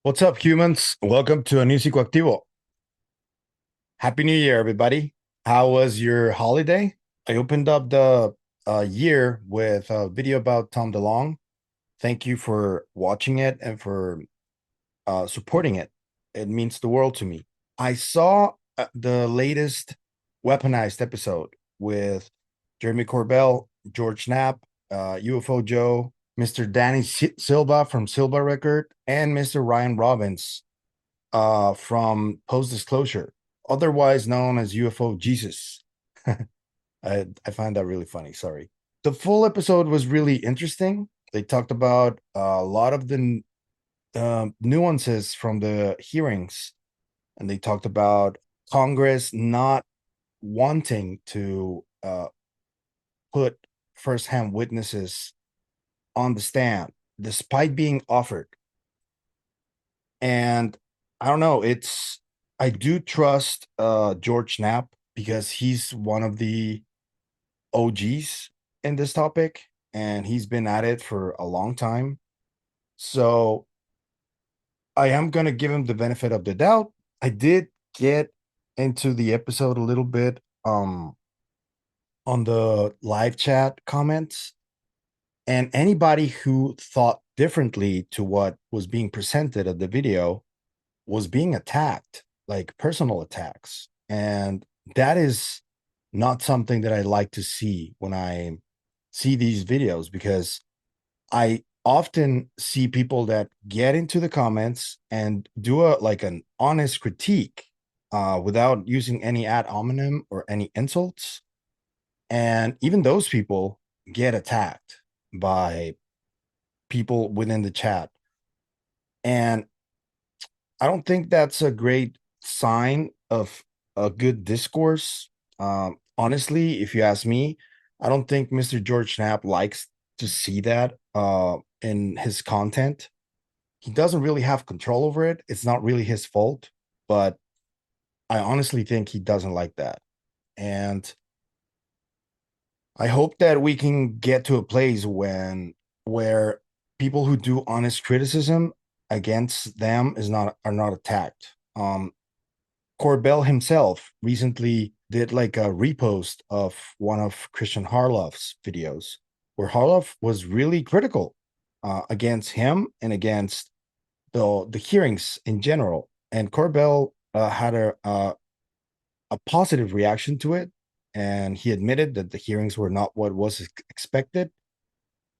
What's up, humans? Welcome to a new Psicoactivo. Happy New Year, everybody. How was your holiday? I opened up the year with a video about Tom DeLonge. Thank you for watching it and for supporting it. It means the world to me. I saw the latest Weaponized episode with Jeremy Corbell, George Knapp, UFO Joe, Mr. Danny Silva from SIlva Record, and Mr. Ryan Robbins from Post Disclosure, otherwise known as UFO Jesus. I find that really funny. Sorry. The full episode was really interesting. They talked about a lot of the nuances from the hearings, and they talked about Congress not wanting to put firsthand witnesses on the stand despite being offered. And I don't know, I do trust George Knapp because he's one of the OGs in this topic and he's been at it for a long time. So I am going to give him the benefit of the doubt. I did get into the episode a little bit on the live chat comments, and anybody who thought differently to what was being presented at the video was being attacked, like personal attacks. And that is not something that I like to see when I see these videos, because I often see people that get into the comments and do an honest critique without using any ad hominem or any insults. And even those people get attacked by people within the chat. And I don't think that's a great sign of a good discourse. Honestly, if you ask me, I don't think Mr. George Knapp likes to see that in his content. He doesn't really have control over it. It's not really his fault, but I honestly think he doesn't like that. And I hope that we can get to a place where people who do honest criticism against them are not attacked. Corbell himself recently did like a repost of one of Christian Harloff's videos, where Harloff was really critical against him and against the hearings in general. And Corbell had a positive reaction to it, and he admitted that the hearings were not what was expected.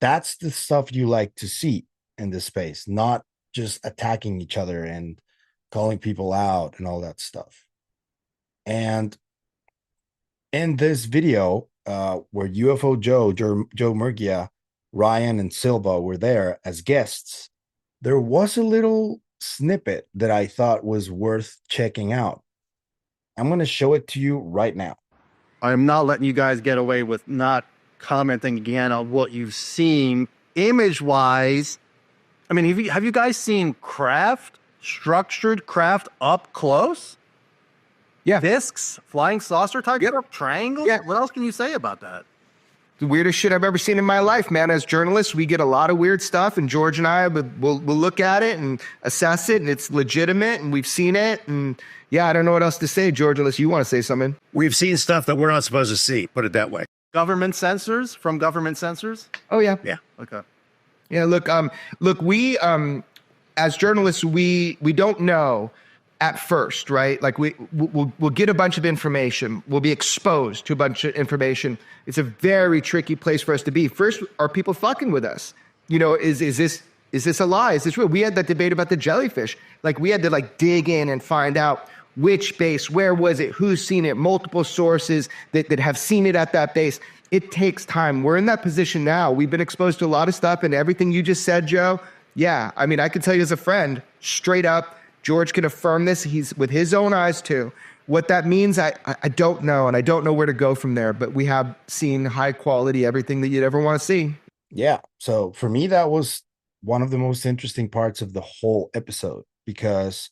That's the stuff you like to see in this space, not just attacking each other and calling people out and all that stuff. And in this video, where UFO Joe Murgia, Ryan, and Silva were there as guests, there was a little snippet that I thought was worth checking out. I'm going to show it to you right now. I'm not letting you guys get away with not commenting again on what you've seen image-wise. I mean, have you guys seen craft, structured craft up close? Yeah. Discs, flying saucer type, triangles? Yeah. What else can you say about that? The weirdest shit I've ever seen in my life, man. As journalists, we get a lot of weird stuff, and George and I will look at it and assess it, and it's legitimate, and we've seen it, and yeah, I don't know what else to say, George, unless you want to say something. We've seen stuff that we're not supposed to see, put it that way. Government sensors from government sensors? Oh, yeah. Yeah. Okay. Yeah, look, we, as journalists, we don't know at first, right? Like we'll get a bunch of information. We'll be exposed to a bunch of information. It's a very tricky place for us to be. First, are people fucking with us? You know, is this a lie? Is this real? We had that debate about the jellyfish. Like we had to dig in and find out which base, where was it, who's seen it, multiple sources that have seen it at that base. It takes time. We're in that position now. We've been exposed to a lot of stuff, and everything you just said, Joe, yeah, I mean, I can tell you as a friend, straight up, George can affirm this. He's with his own eyes too. What that means, I don't know, and I don't know where to go from there, but we have seen high quality, everything that you'd ever want to see. Yeah, so for me, that was one of the most interesting parts of the whole episode, because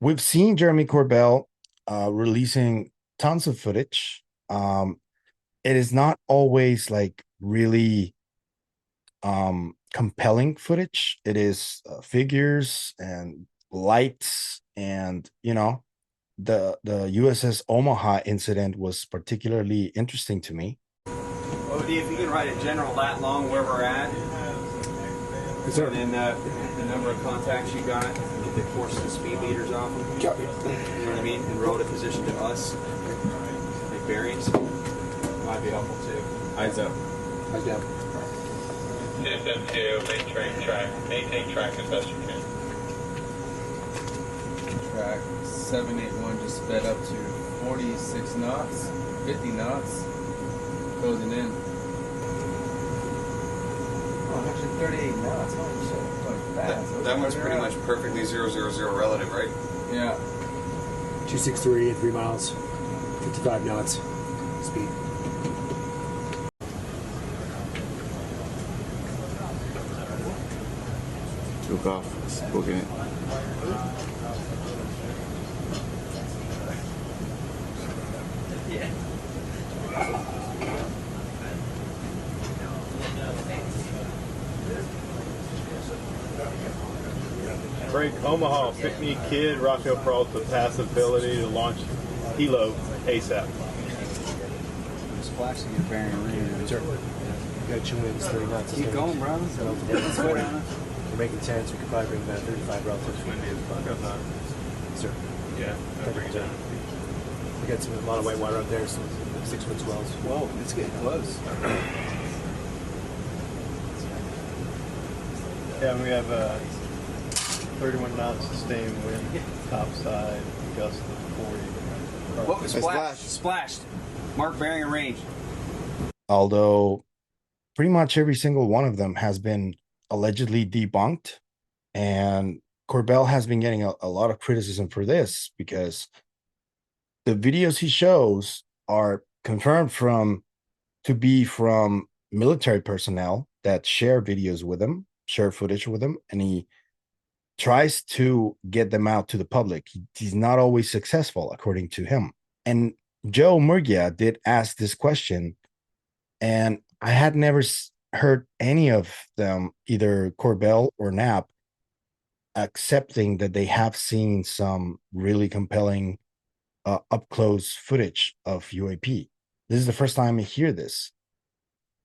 we've seen Jeremy Corbell releasing tons of footage. It is not always like really compelling footage. It is figures and lights, and the USS Omaha incident was particularly interesting to me. OD, if you can write a general lat long where we're at, and then the number of contacts you got, get the course and speed meters off them. You know what I mean? And roll to position to us, like bearings. Might be helpful too. Eyes up. Eyes down. CSM2, maintain track as best you can. Track 781 just sped up to 46 knots, 50 knots, closing in. Oh, actually 38 knots. Holy shit, going fast. That one's pretty much perfectly 000 relative, right? Yeah. 263 at 3 miles, 55 knots speed. Took off, booking it. Break Omaha, pick me kid, Rocco Peralta, passability to launch helo ASAP. Splashing your bearing range. Sure. You got 2 winds, 30 knots. Keep going, bro. Let's go down. You're making 10, so we could probably bring that 35 relative. Windy as fuck. Sir. Yeah, I'll bring it down. We got a lot of white water out there, some 6-foot swells. Whoa, it's getting close. Yeah, we have 31 knots sustained wind, topside, gust of 40. What? Splashed. Mark bearing and range. Although pretty much every single one of them has been allegedly debunked, and Corbell has been getting a lot of criticism for this because the videos he shows are confirmed to be from military personnel that share videos with him, share footage with him, and he tries to get them out to the public. He's not always successful, according to him. And Joe Murgia did ask this question, and I had never heard any of them, either Corbell or Knapp, accepting that they have seen some really compelling up-close footage of UAP. This is the first time I hear this,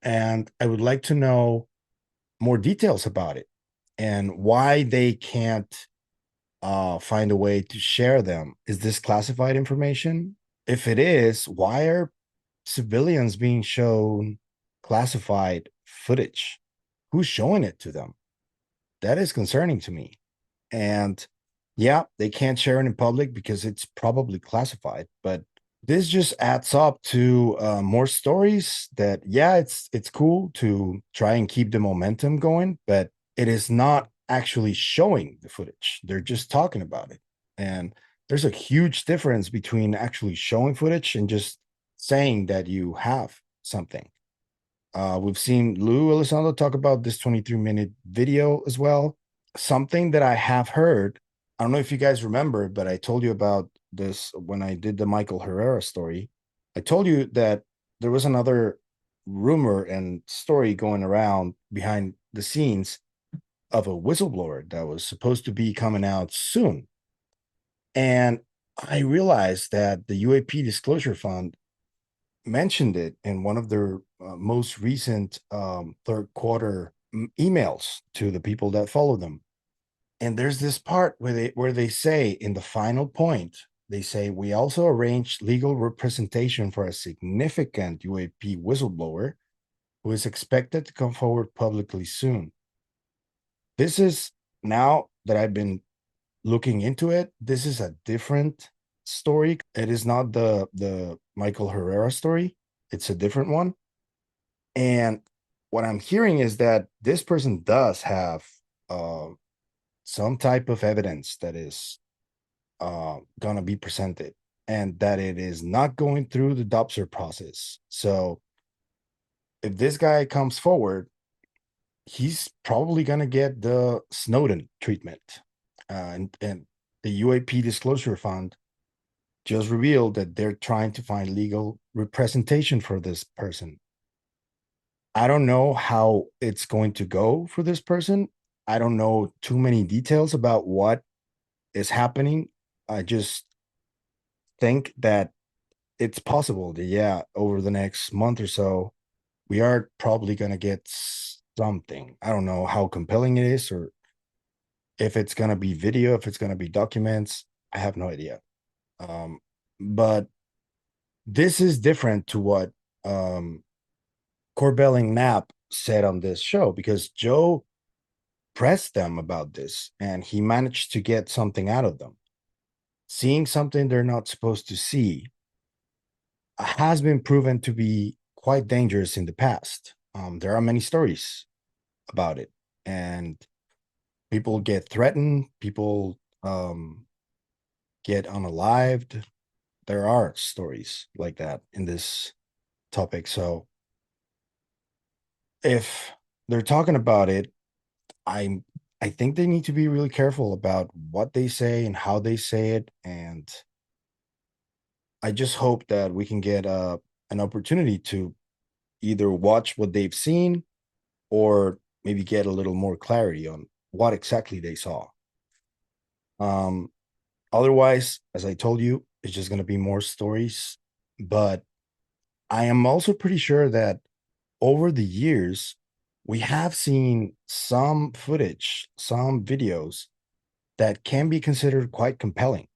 and I would like to know more details about it and why they can't find a way to share them. Is this classified information? If it is, why are civilians being shown classified footage? Who's showing it to them? That is concerning to me. And yeah, they can't share it in public because it's probably classified, but this just adds up to more stories that, yeah, it's cool to try and keep the momentum going, but it is not actually showing the footage. They're just talking about it. And there's a huge difference between actually showing footage and just saying that you have something. We've seen Lou Elizondo talk about this 23-minute video as well. Something that I have heard, I don't know if you guys remember, but I told you about this when I did the Michael Herrera story. I told you that there was another rumor and story going around behind the scenes of a whistleblower that was supposed to be coming out soon. And I realized that the UAP Disclosure Fund mentioned it in one of their most recent third quarter emails to the people that follow them. And there's this part where they say in the final point, they say, we also arranged legal representation for a significant UAP whistleblower who is expected to come forward publicly soon. This is, now that I've been looking into it, this is a different story. It is not the Michael Herrera story. It's a different one. And what I'm hearing is that this person does have some type of evidence that is going to be presented, and that it is not going through the DOPSR process. So if this guy comes forward, he's probably going to get the Snowden treatment. And the UAP Disclosure Fund just revealed that they're trying to find legal representation for this person. I don't know how it's going to go for this person. I don't know too many details about what is happening. I just think that it's possible that, yeah, over the next month or so, we are probably going to get something. I don't know how compelling it is, or if it's going to be video, if it's going to be documents. I have no idea. But this is different to what Corbell and Knapp said on this show, because Joe pressed them about this and he managed to get something out of them. Seeing something they're not supposed to see has been proven to be quite dangerous in the past. There are many stories about it, and people get threatened, people get unalived. There are stories like that in this topic. So if they're talking about it, I think they need to be really careful about what they say and how they say it. And I just hope that we can get an opportunity to either watch what they've seen or maybe get a little more clarity on what exactly they saw. Otherwise, as I told you, it's just going to be more stories. But I am also pretty sure that over the years, we have seen some footage, some videos that can be considered quite compelling.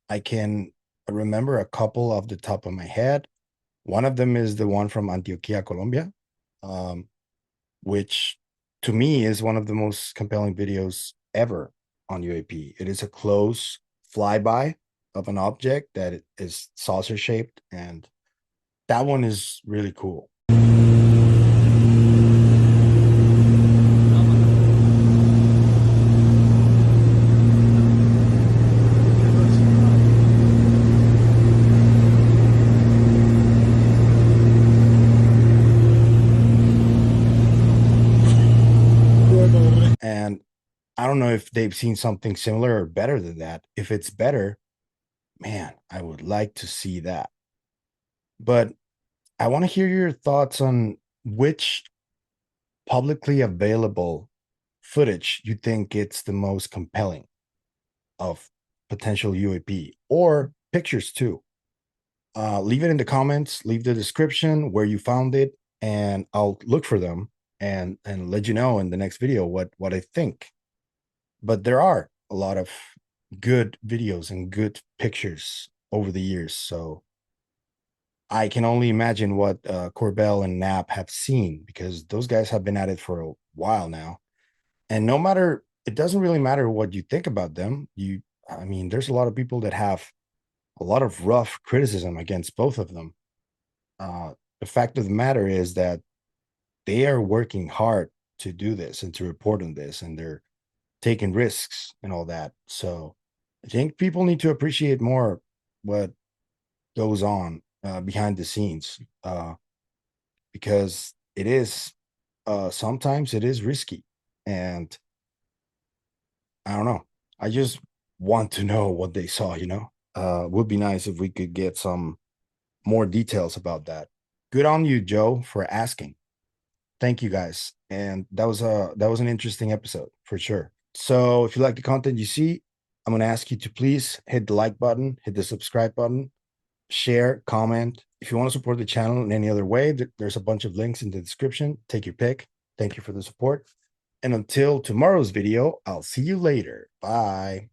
I can remember a couple off the top of my head. One of them is the one from Antioquia, Colombia, which to me is one of the most compelling videos ever on UAP. It is a close flyby of an object that is saucer shaped, and that one is really cool. And I don't know if they've seen something similar or better than that. If it's better, man, I would like to see that. But I want to hear your thoughts on which publicly available footage you think it's the most compelling of potential UAP, or pictures too. Leave it in the comments, leave the description where you found it, and I'll look for them and let you know in the next video what I think. But there are a lot of good videos and good pictures over the years, so I can only imagine what Corbell and Knapp have seen, because those guys have been at it for a while now. And no matter, it doesn't really matter what you think about them. I mean, there's a lot of people that have a lot of rough criticism against both of them. The fact of the matter is that they are working hard to do this and to report on this, and they're taking risks and all that. So I think people need to appreciate more what goes on behind the scenes, because it is sometimes it is risky. And I don't know, I just want to know what they saw. Would be nice if we could get some more details about that. Good on you, Joe, for asking. Thank you, guys. And that was an interesting episode for sure. So if you like the content you see, I'm going to ask you to please hit the like button, hit the subscribe button, share, comment. If you want to support the channel in any other way, there's a bunch of links in the description. Take your pick. Thank you for the support. And until tomorrow's video, I'll see you later. Bye.